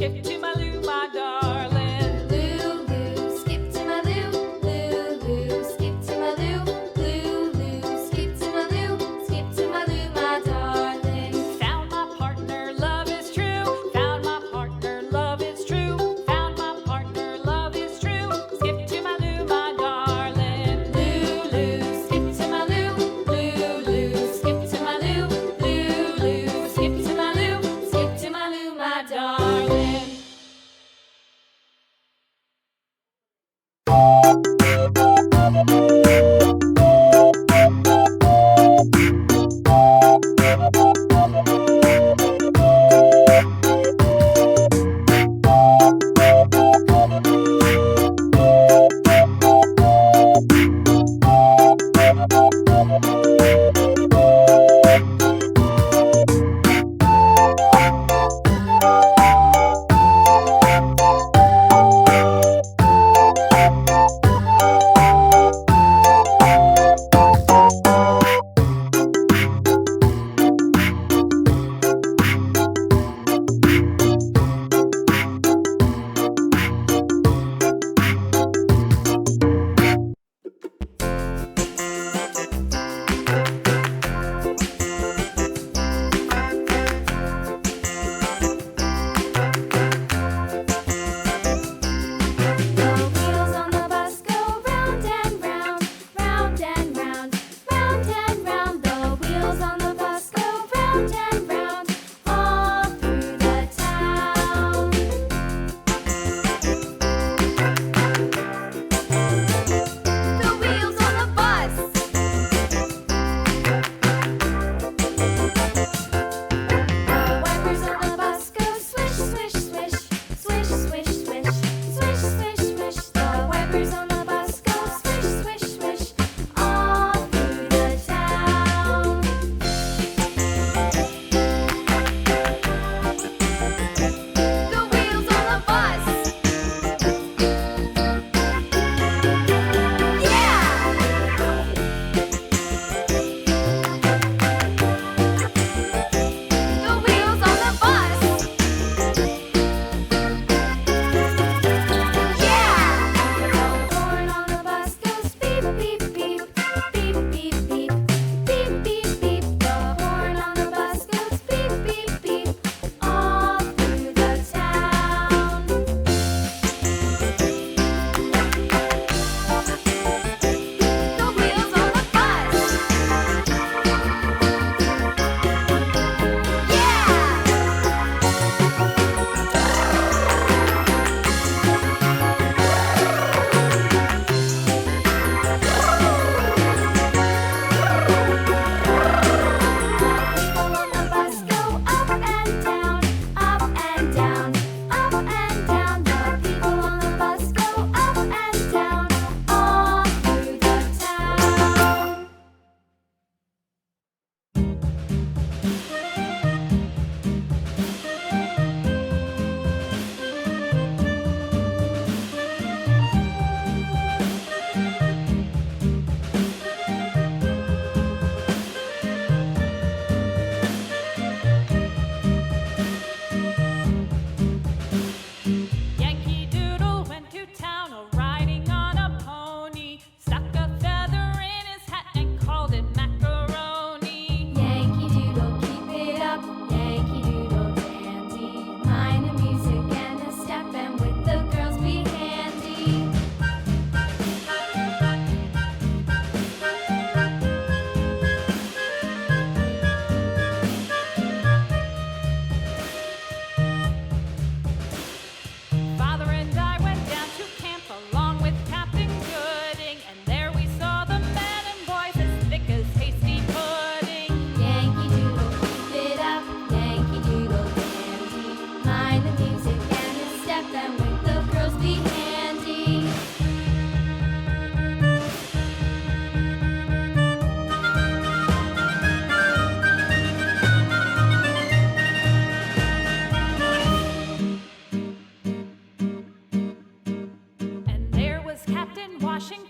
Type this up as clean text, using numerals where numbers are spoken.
skip to my loo, my darling. Lulu, skip to my loo. Lulu, skip to my loo. Lulu, skip to my loo. Skip to my loo, my darling. Found my partner, love is true. Found my partner, love is true. Found my partner, love is true. Skip to my loo, my darling. Lulu, skip to my loo. Lulu, skip to my loo. Lulu, skip to my loo. Skip to my loo, my darling. The wheels on the bus go round and round, round and round, round and round. The wheels on the bus go round and round, all through the town. The wheels on the bus. The wipers on the bus go swish, swish, swish, swish, swish, swish, swish, swish, swish. The wipers on the bus go swish, swish, swish, all through the town. The wheels on the bus. Yeah! The wheels on the bus. Yeah! The horn on the bus goes beep, beep, beep, beep, beep, beep, beep, beep, beep. The horn on the bus goes beep, beep, beep, all through the town. The wheels on the bus. People on the bus go up and down, up and down, up and down. The people on the bus go up and down, all through the town. Yankee Doodle went to town riding on a pony. Stuck a feather in his hat and called it macaroni. Yankee Doodle, keep it up. Yankee Doodle dandy. Mind the music and the step, and with the girls be handy. Father and I went down to camp along with Captain Gooding, and there we saw the men and boys as thick as hasty pudding. Yankee Doodle, keep it up. Yankee Doodle dandy. Mind the music and the step, and with the girls be handy. And there was Captain Washington